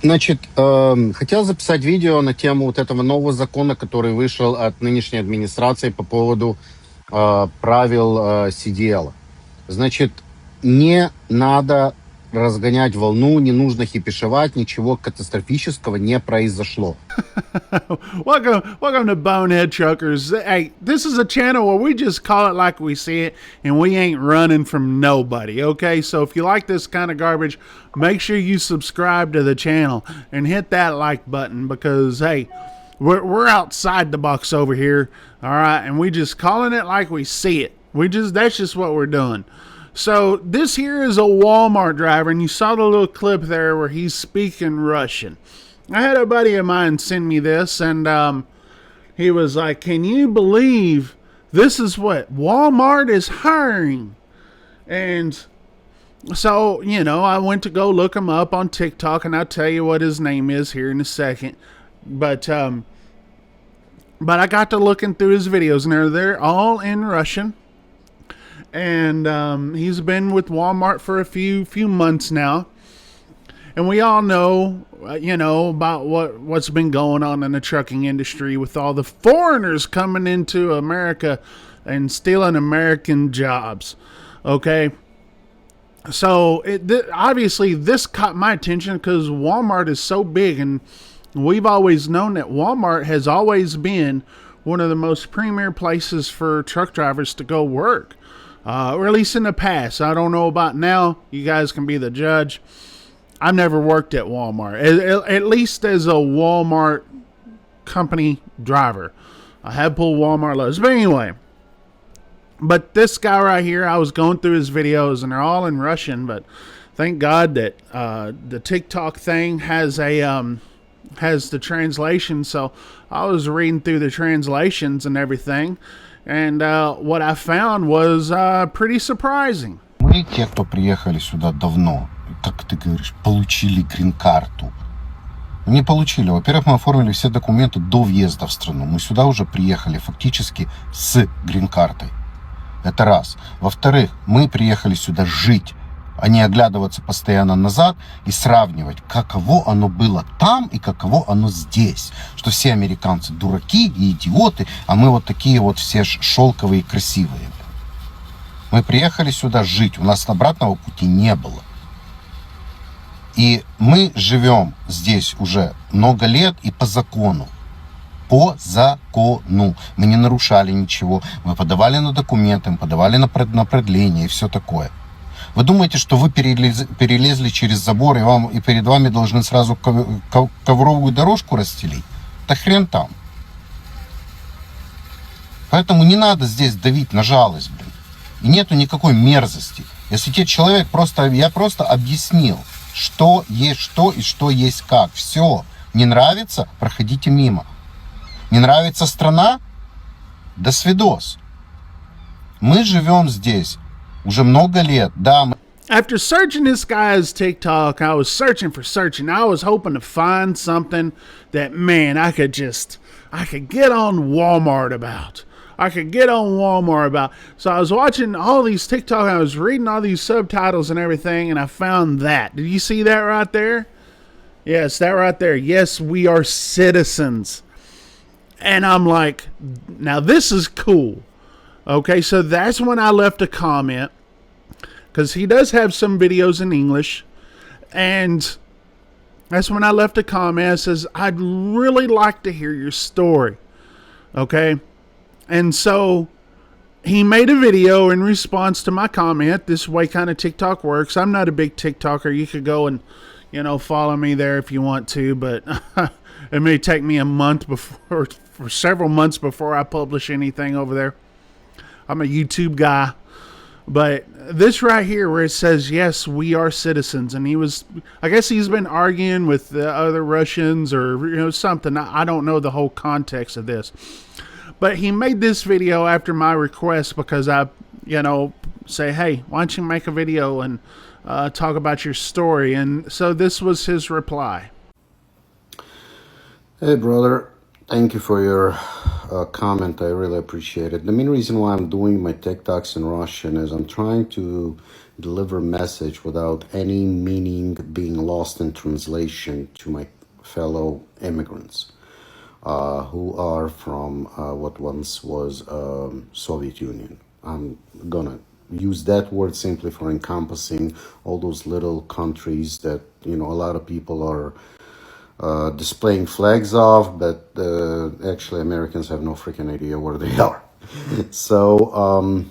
Значит, хотел записать видео на тему вот этого нового закона, который вышел от нынешней администрации по поводу правил CDL. Значит, не надо разгонять волну, не нужно хипишевать, ничего катастрофического не произошло. Welcome to Bonehead Truckers. Hey, this is a channel where we just call it like we see it, and we ain't running from nobody, okay? So if you like this kind of garbage, make sure you subscribe to the channel and hit that like button because, hey, we're outside the box over here, all right? And we just calling it like we see it. That's just what we're doing. So this here is a Walmart driver, and you saw the little clip there where he's speaking Russian. I had a buddy of mine send me this, and he was like, can you believe this is what Walmart is hiring? And so, I went to go look him up on TikTok, and I'll tell you what his name is here in a second. But I got to looking through his videos, and they're all in Russian. And he's been with Walmart for a few months now. And we all know, about what's been going on in the trucking industry with all the foreigners coming into America and stealing American jobs. Okay. So obviously this caught my attention because Walmart is so big, and we've always known that Walmart has always been one of the most premier places for truck drivers to go work. Or at least in the past. I don't know about now. You guys can be the judge. I've never worked at Walmart, at least as a Walmart company driver. I have pulled Walmart loads. But anyway, this guy right here, I was going through his videos, and they're all in Russian, but thank God that the TikTok thing has the translation. So I was reading through the translations and everything. And what I found was pretty surprising. Мы, те, кто приехали сюда давно, как ты говоришь, получили грин-карту. Не получили. Во-первых, мы оформили все документы до въезда в страну. Мы сюда уже приехали фактически с грин-картой. Это раз. Во-вторых, мы приехали сюда жить, а не оглядываться постоянно назад и сравнивать, каково оно было там и каково оно здесь. Что все американцы дураки и идиоты, а мы вот такие вот все шелковые и красивые. Мы приехали сюда жить, у нас обратного пути не было. И мы живем здесь уже много лет и по закону. По закону. Мы не нарушали ничего. Мы подавали на документы, мы подавали на продление и все такое. Вы думаете, что вы перелезли через забор, и перед вами должны сразу ковровую дорожку расстелить? Да хрен там. Поэтому не надо здесь давить на жалость, блин. И нету никакой мерзости. Если тебе человек я просто объяснил, что есть что и что есть как. Все. Не нравится? Проходите мимо. Не нравится страна? До свидос. Мы живем здесь уже много лет, да. After searching this guy's TikTok, I was searching. I was hoping to find something that, man, I could get on Walmart about. So I was watching all these TikTok, I was reading all these subtitles and everything, and I found that. Did you see that right there? Yes, that right there. Yes, we are citizens. And I'm like, now this is cool. Okay, so that's when I left a comment, because he does have some videos in English, and that's when I left a comment. It says, I'd really like to hear your story. Okay, and so he made a video in response to my comment. This way kind of TikTok works. I'm not a big TikToker. You could go and, follow me there if you want to, but it may take me a month before, or several months before I publish anything over there. I'm a YouTube guy. But this right here where it says, yes, we are citizens. And I guess he's been arguing with the other Russians or, something. I don't know the whole context of this. But he made this video after my request because I, say, hey, why don't you make a video and talk about your story? And so this was his reply. Hey, brother. Thank you for your comment. I really appreciate it. The main reason why I'm doing my TikToks in Russian is I'm trying to deliver a message without any meaning being lost in translation to my fellow immigrants who are from what once was Soviet Union. I'm gonna use that word simply for encompassing all those little countries that a lot of people are displaying flags of, but actually Americans have no freaking idea where they are. So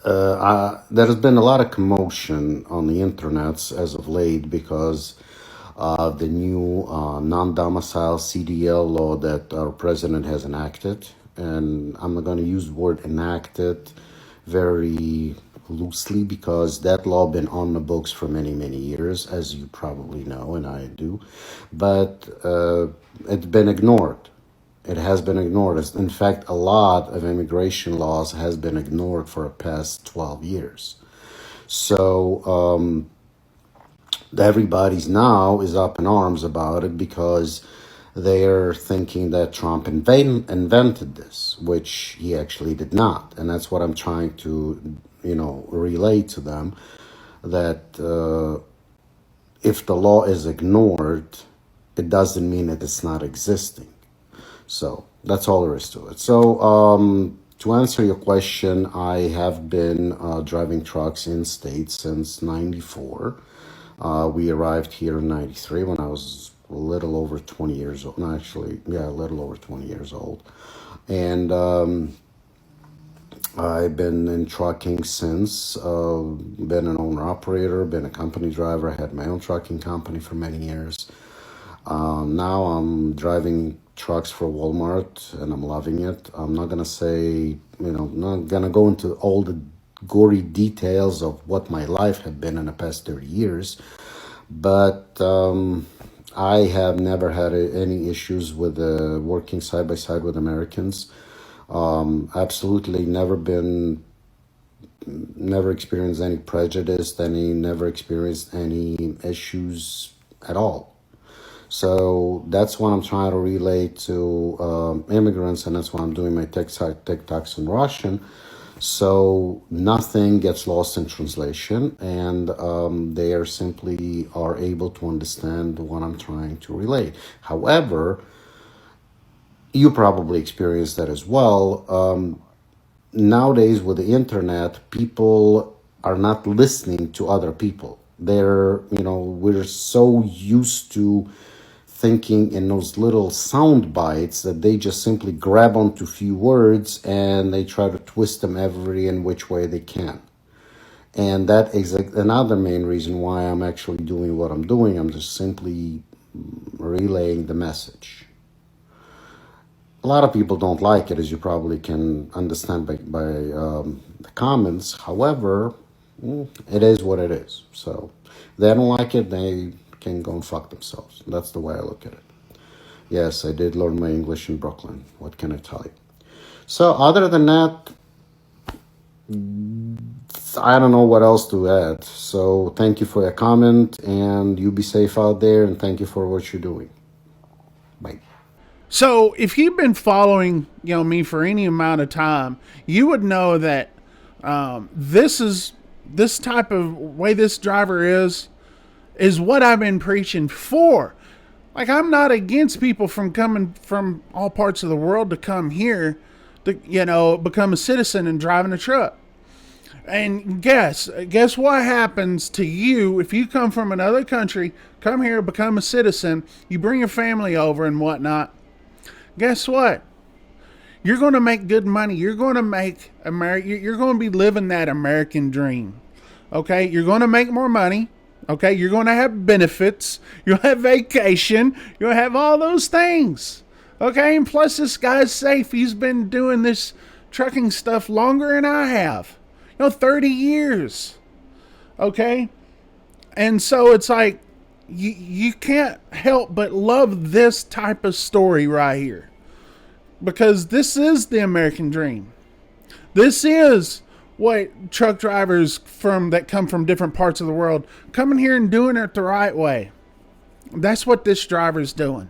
there has been a lot of commotion on the internets as of late because the new non-domicile CDL law that our president has enacted. And I'm not going to use the word enacted very loosely because that law been on the books for many, many years, as you probably know, and I do. But it's been ignored. It has been ignored. In fact, a lot of immigration laws has been ignored for the past 12 years. So everybody's now is up in arms about it because they're thinking that Trump invented this, which he actually did not. And that's what I'm trying to, relay to them, that if the law is ignored, it doesn't mean that it's not existing. So that's all there is to it. So to answer your question, I have been driving trucks in state since '94. We arrived here in '93 when I was a little over 20 years old. No, actually, yeah, a little over 20 years old. And I've been in trucking since, been an owner-operator, been a company driver, had my own trucking company for many years. Now I'm driving trucks for Walmart and I'm loving it. I'm not going to say, not going to go into all the gory details of what my life had been in the past 30 years, but I have never had any issues with working side by side with Americans. Absolutely never experienced any prejudice, never experienced any issues at all. So that's what I'm trying to relay to immigrants, and that's why I'm doing my TikToks in Russian. So nothing gets lost in translation, and they are simply are able to understand what I'm trying to relay. However, you probably experienced that as well. Nowadays, with the internet, people are not listening to other people. We're so used to thinking in those little sound bites that they just simply grab onto few words and they try to twist them every in which way they can. And that is another main reason why I'm actually doing what I'm doing. I'm just simply relaying the message. A lot of people don't like it, as you probably can understand by the comments. However, it is what it is. So they don't like it, they can go and fuck themselves. That's the way I look at it. Yes, I did learn my English in Brooklyn. What can I tell you? So other than that, I don't know what else to add. So thank you for your comment, and you be safe out there, and thank you for what you're doing. Bye. So if you've been following, me for any amount of time, you would know that this type of way this driver is what I've been preaching for. Like, I'm not against people from coming from all parts of the world to come here to, become a citizen and driving a truck. And guess what happens to you if you come from another country, come here, become a citizen, you bring your family over and whatnot. Guess what? You're going to make good money. You're going to make you're going to be living that American dream. Okay? You're going to make more money. Okay, you're going to have benefits. You'll have vacation. You'll have all those things. Okay, and plus this guy's safe. He's been doing this trucking stuff longer than I have. 30 years. Okay, and so it's like you can't help but love this type of story right here, because this is the American dream. This is what truck drivers that come from different parts of the world coming here and doing it the right way. That's what this driver's doing.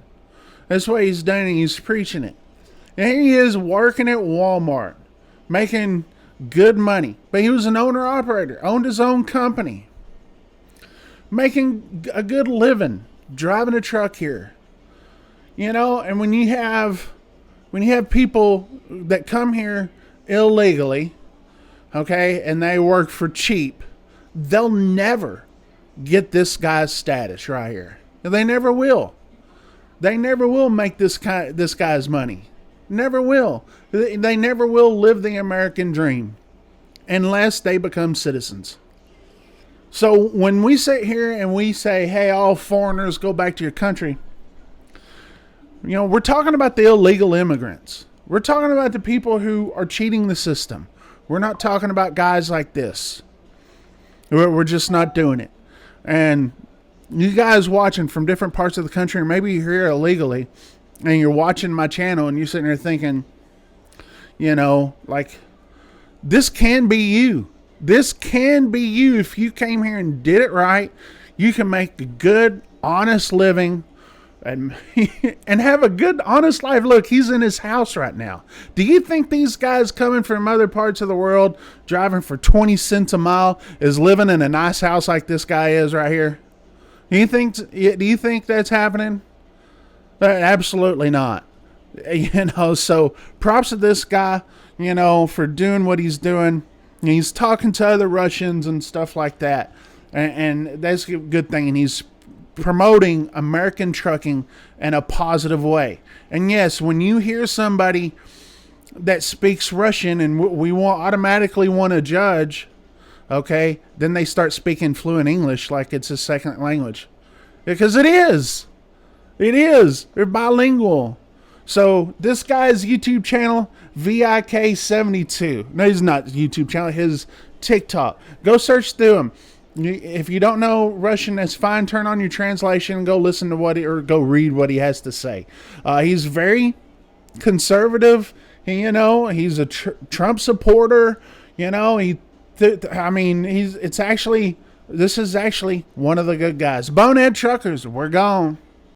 That's what he's doing. He's preaching it. And here he is working at Walmart, making good money. But he was an owner-operator, owned his own company, making a good living, driving a truck here. You know, and when you have people that come here illegally, okay, and they work for cheap, they'll never get this guy's status right here. They never will. They never will make this guy's money. Never will. They never will live the American dream unless they become citizens. So when we sit here and we say, hey, all foreigners, go back to your country, you know, we're talking about the illegal immigrants. We're talking about the people who are cheating the system. We're not talking about guys like this. We're just not doing it. And you guys watching from different parts of the country, or maybe you're here illegally, and you're watching my channel and you're sitting there thinking, you know, like, this can be you. This can be you. If you came here and did it right, you can make a good, honest living and have a good, honest life. Look, he's in his house right now. Do you think these guys coming from other parts of the world, driving for 20 cents a mile, is living in a nice house like this guy is right here? Do you think that's happening? Absolutely not. You know, so props to this guy, you know, for doing what he's doing. He's talking to other Russians and stuff like that. And that's a good thing. And he's promoting American trucking in a positive way. And yes, when you hear somebody that speaks Russian and we automatically want to judge, okay, then they start speaking fluent English like it's a second language. Because it is. It is. They're bilingual. So this guy's YouTube channel, VIK72. No, he's not YouTube channel. His TikTok. Go search through him. If you don't know Russian, that's fine. Turn on your translation and go listen to or go read what he has to say. He's very conservative. You know, he's a Trump supporter. You know, this is actually one of the good guys. Bonehead Truckers, we're gone.